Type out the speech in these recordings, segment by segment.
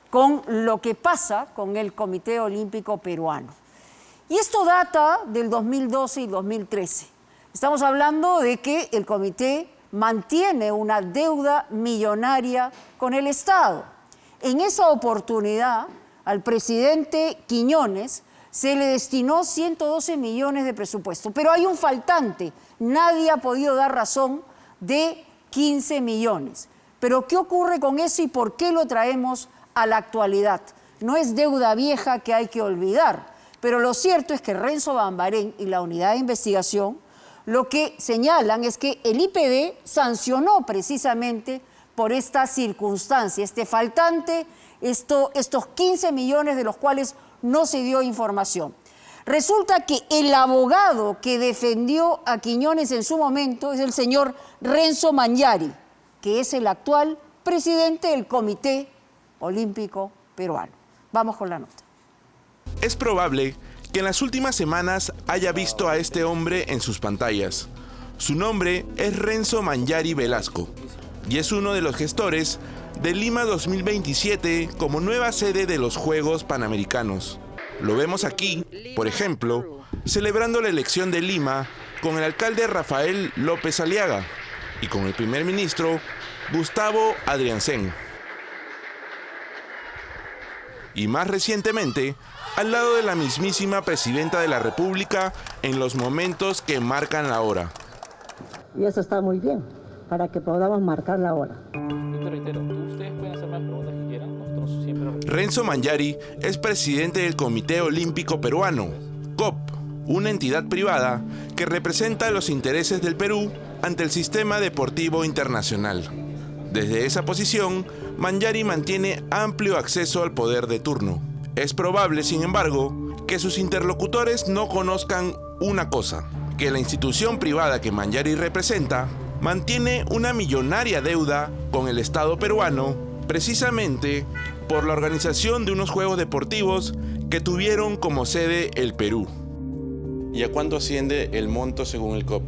con lo que pasa con el Comité Olímpico Peruano. Y esto data del 2012 y 2013. Estamos hablando de que el comité mantiene una deuda millonaria con el Estado. En esa oportunidad, al presidente Quiñones se le destinó 112 millones de presupuesto, pero hay un faltante. Nadie ha podido dar razón de 15 millones. Pero ¿qué ocurre con eso y por qué lo traemos a la actualidad? No es deuda vieja que hay que olvidar, pero lo cierto es que Renzo Bambarén y la unidad de investigación lo que señalan es que el IPD sancionó precisamente por esta circunstancia, este faltante, estos 15 millones de los cuales no se dio información. Resulta que el abogado que defendió a Quiñones en su momento es el señor Renzo Mangiari, que es el actual presidente del Comité Olímpico Peruano. Vamos con la nota. Es probable que en las últimas semanas haya visto a este hombre en sus pantallas. Su nombre es Renzo Mangiari Velasco y es uno de los gestores de Lima 2027 como nueva sede de los Juegos Panamericanos. Lo vemos aquí, por ejemplo, celebrando la elección de Lima con el alcalde Rafael López Aliaga y con el primer ministro Gustavo Adrianzen. Y más recientemente, al lado de la mismísima presidenta de la República en los momentos que marcan la hora. Y eso está muy bien, para que podamos marcar la hora. Yo te reitero, ustedes pueden hacer las preguntas que quieran, nosotros siempre... Renzo Mangiari es presidente del Comité Olímpico Peruano, COP, una entidad privada que representa los intereses del Perú ante el sistema deportivo internacional. Desde esa posición, Mangiari mantiene amplio acceso al poder de turno. Es probable, sin embargo, que sus interlocutores no conozcan una cosa, que la institución privada que Mangiari representa mantiene una millonaria deuda con el Estado peruano precisamente por la organización de unos Juegos Deportivos que tuvieron como sede el Perú. ¿Y a cuánto asciende el monto según el COP?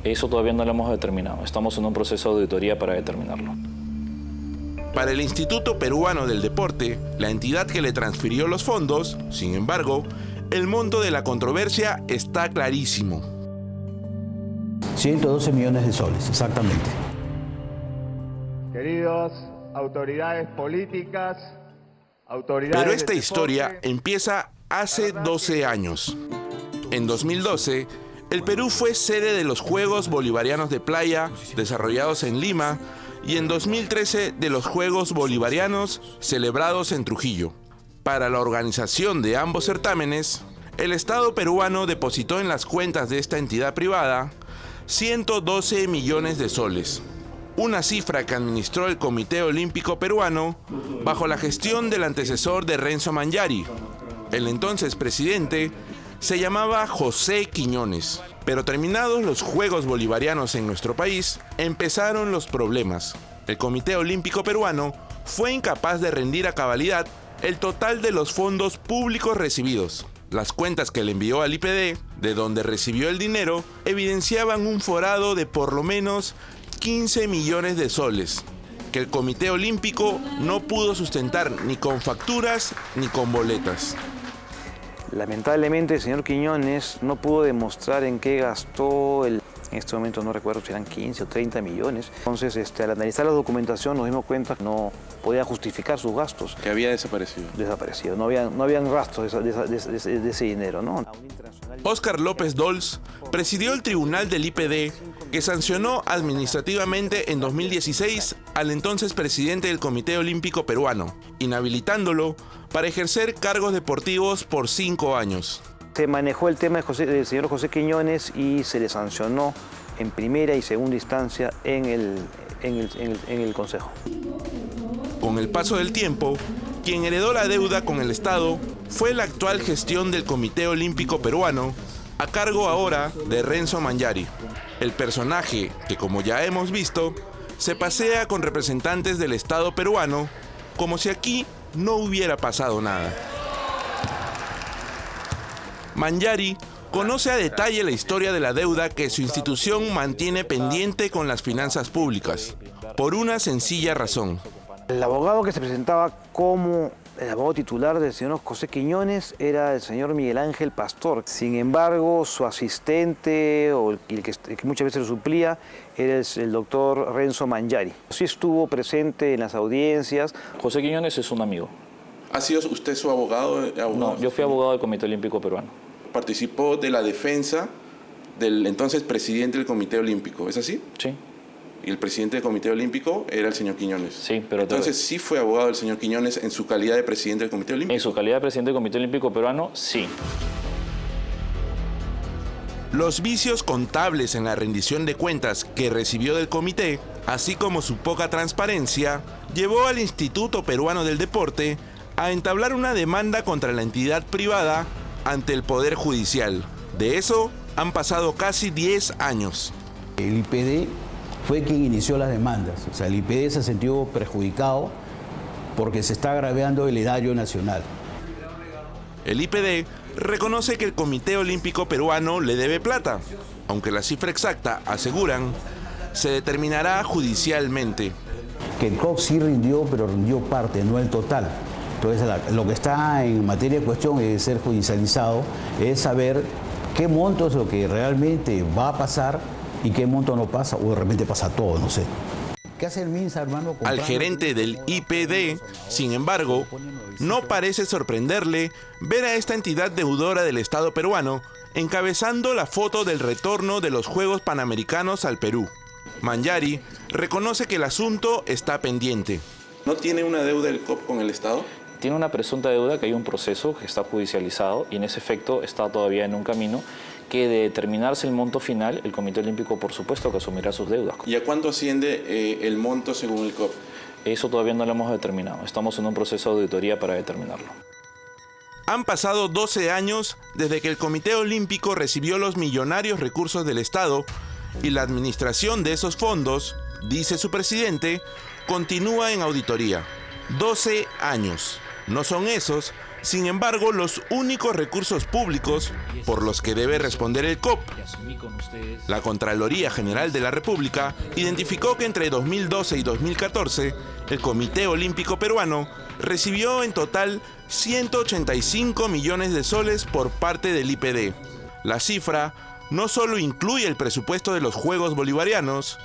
Eso todavía no lo hemos determinado. Estamos en un proceso de auditoría para determinarlo. Para el Instituto Peruano del Deporte, la entidad que le transfirió los fondos, sin embargo, el monto de la controversia está clarísimo. 112 millones de soles, exactamente. Queridos autoridades políticas, autoridades... Pero esta historia empieza hace 12 años. En 2012, el Perú fue sede de los Juegos Bolivarianos de Playa, desarrollados en Lima, y en 2013 de los Juegos Bolivarianos, celebrados en Trujillo. Para la organización de ambos certámenes, el Estado peruano depositó en las cuentas de esta entidad privada 112 millones de soles, una cifra que administró el Comité Olímpico Peruano bajo la gestión del antecesor de Renzo Mangiari. El entonces presidente se llamaba José Quiñones. Pero terminados los Juegos Bolivarianos en nuestro país, empezaron los problemas. El Comité Olímpico Peruano fue incapaz de rendir a cabalidad el total de los fondos públicos recibidos. Las cuentas que le envió al IPD, de donde recibió el dinero, evidenciaban un forado de por lo menos 15 millones de soles, que el Comité Olímpico no pudo sustentar ni con facturas ni con boletas. Lamentablemente el señor Quiñones no pudo demostrar en qué gastó en este momento no recuerdo si eran 15 o 30 millones. Entonces, al analizar la documentación nos dimos cuenta que no podía justificar sus gastos. Que había desaparecido. Desaparecido, no habían rastros de ese dinero, ¿no? Óscar López Dols presidió el tribunal del IPD que sancionó administrativamente en 2016 al entonces presidente del Comité Olímpico Peruano, inhabilitándolo para ejercer cargos deportivos por 5 años. Se manejó el tema del señor José Quiñones y se le sancionó en primera y segunda instancia en el Consejo. Con el paso del tiempo, quien heredó la deuda con el Estado fue la actual gestión del Comité Olímpico Peruano, a cargo ahora de Renzo Mangiari, el personaje que, como ya hemos visto, se pasea con representantes del Estado peruano como si aquí no hubiera pasado nada. Mangiari conoce a detalle la historia de la deuda que su institución mantiene pendiente con las finanzas públicas, por una sencilla razón. El abogado que se presentaba como El abogado titular del señor José Quiñones era el señor Miguel Ángel Pastor. Sin embargo, su asistente, o el que muchas veces lo suplía, era el doctor Renzo Mangiari. Sí estuvo presente en las audiencias. José Quiñones es un amigo. ¿Ha sido usted su abogado? No, yo fui abogado del Comité Olímpico Peruano. Participó de la defensa del entonces presidente del Comité Olímpico, ¿es así? Sí. Y el presidente del Comité Olímpico era el señor Quiñones. Sí, pero... Entonces sí fue abogado del señor Quiñones en su calidad de presidente del Comité Olímpico. En su calidad de presidente del Comité Olímpico Peruano, sí. Los vicios contables en la rendición de cuentas que recibió del comité, así como su poca transparencia, llevó al Instituto Peruano del Deporte a entablar una demanda contra la entidad privada ante el Poder Judicial. De eso han pasado casi 10 años. El IPD fue quien inició las demandas. O sea, el IPD se sintió perjudicado porque se está agraviando el erario nacional. El IPD reconoce que el Comité Olímpico Peruano le debe plata, aunque la cifra exacta, aseguran, se determinará judicialmente. Que el COP sí rindió, pero rindió parte, no el total. Entonces, lo que está en materia de cuestión de ser judicializado es saber qué monto es lo que realmente va a pasar y qué monto no pasa, o de repente pasa todo, no sé. ¿Qué hace el MINSA, hermano? Al gerente del IPD, sin embargo, no parece sorprenderle ver a esta entidad deudora del Estado peruano encabezando la foto del retorno de los Juegos Panamericanos al Perú. Mangiari reconoce que el asunto está pendiente. ¿No tiene una deuda el COP con el Estado? Tiene una presunta deuda, que hay un proceso que está judicializado y en ese efecto está todavía en un camino que de determinarse el monto final, el Comité Olímpico por supuesto que asumirá sus deudas. ¿Y a cuánto asciende el monto según el COP? Eso todavía no lo hemos determinado. Estamos en un proceso de auditoría para determinarlo. Han pasado 12 años desde que el Comité Olímpico recibió los millonarios recursos del Estado y la administración de esos fondos, dice su presidente, continúa en auditoría. 12 años. No son esos, sin embargo, los únicos recursos públicos por los que debe responder el COP. La Contraloría General de la República identificó que entre 2012 y 2014, el Comité Olímpico Peruano recibió en total 185 millones de soles por parte del IPD. La cifra no solo incluye el presupuesto de los Juegos Bolivarianos,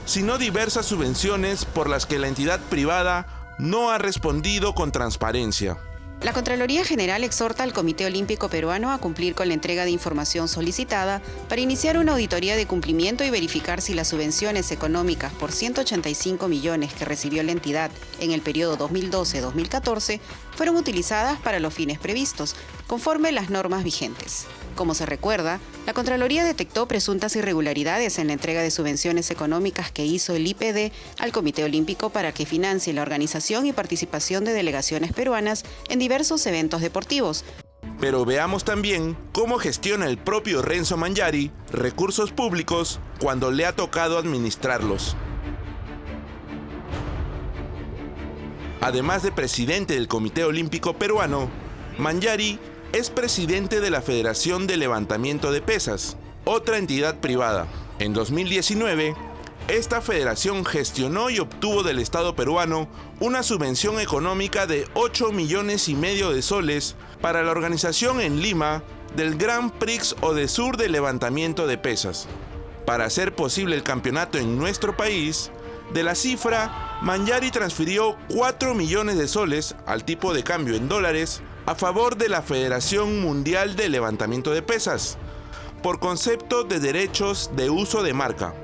sino diversas subvenciones por las que la entidad privada no ha respondido con transparencia. La Contraloría General exhorta al Comité Olímpico Peruano a cumplir con la entrega de información solicitada para iniciar una auditoría de cumplimiento y verificar si las subvenciones económicas por 185 millones que recibió la entidad en el periodo 2012-2014 fueron utilizadas para los fines previstos, conforme las normas vigentes. Como se recuerda, la Contraloría detectó presuntas irregularidades en la entrega de subvenciones económicas que hizo el IPD al Comité Olímpico para que financie la organización y participación de delegaciones peruanas en diversos eventos deportivos. Pero veamos también cómo gestiona el propio Renzo Mangiari recursos públicos cuando le ha tocado administrarlos. Además de presidente del Comité Olímpico Peruano, Mangiari es presidente de la Federación de Levantamiento de Pesas, otra entidad privada. En 2019, esta federación gestionó y obtuvo del Estado peruano una subvención económica de 8,5 millones de soles para la organización en Lima del Grand Prix Odesur de levantamiento de pesas. Para hacer posible el campeonato en nuestro país, de la cifra, Mangiari transfirió 4 millones de soles al tipo de cambio en dólares a favor de la Federación Mundial de Levantamiento de Pesas, por concepto de derechos de uso de marca.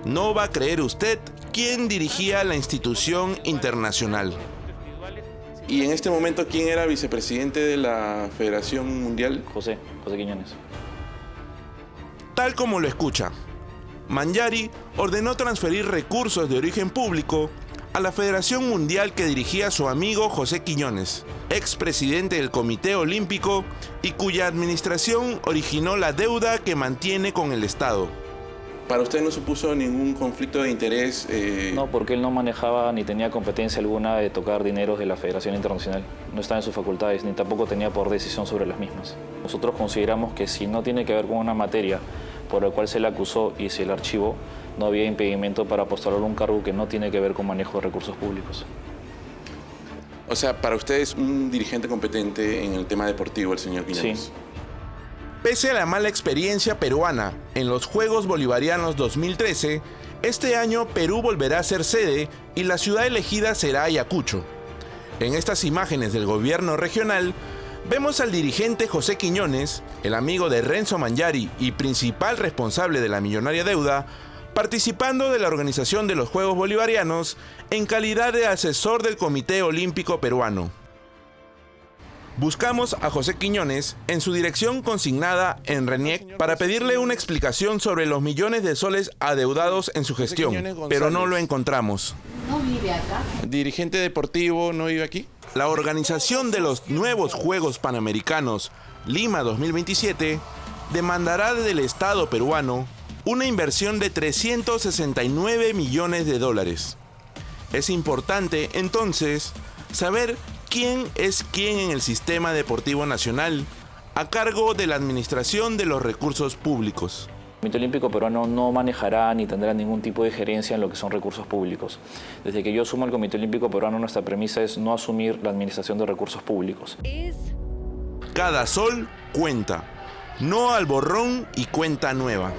No va a creer usted quién dirigía la institución internacional. ¿Y en este momento quién era vicepresidente de la Federación Mundial? José Quiñones. Tal como lo escucha, Mangiari ordenó transferir recursos de origen público a la Federación Mundial que dirigía su amigo José Quiñones, expresidente del Comité Olímpico y cuya administración originó la deuda que mantiene con el Estado. ¿Para usted no supuso ningún conflicto de interés? No, porque él no manejaba ni tenía competencia alguna de tocar dineros de la Federación Internacional. No estaba en sus facultades, ni tampoco tenía por decisión sobre las mismas. Nosotros consideramos que si no tiene que ver con una materia por la cual se le acusó y se le archivó, no había impedimento para postular un cargo que no tiene que ver con manejo de recursos públicos. O sea, para usted es un dirigente competente en el tema deportivo, el señor Quiñones. Sí. Pese a la mala experiencia peruana en los Juegos Bolivarianos 2013, este año Perú volverá a ser sede y la ciudad elegida será Ayacucho. En estas imágenes del gobierno regional, vemos al dirigente José Quiñones, el amigo de Renzo Mangiari y principal responsable de la millonaria deuda, participando de la organización de los Juegos Bolivarianos en calidad de asesor del Comité Olímpico Peruano. Buscamos a José Quiñones en su dirección consignada en RENIEC para pedirle una explicación sobre los millones de soles adeudados en su gestión, pero no lo encontramos. ¿No vive acá? ¿Dirigente deportivo no vive aquí? La organización de los nuevos Juegos Panamericanos Lima 2027 demandará del Estado peruano una inversión de 369 millones de dólares. Es importante, entonces, saber quién es quién en el sistema deportivo nacional a cargo de la administración de los recursos públicos. El Comité Olímpico Peruano no manejará ni tendrá ningún tipo de gerencia en lo que son recursos públicos. Desde que yo asumo el Comité Olímpico Peruano, nuestra premisa es no asumir la administración de recursos públicos. Cada sol cuenta, no al borrón y cuenta nueva.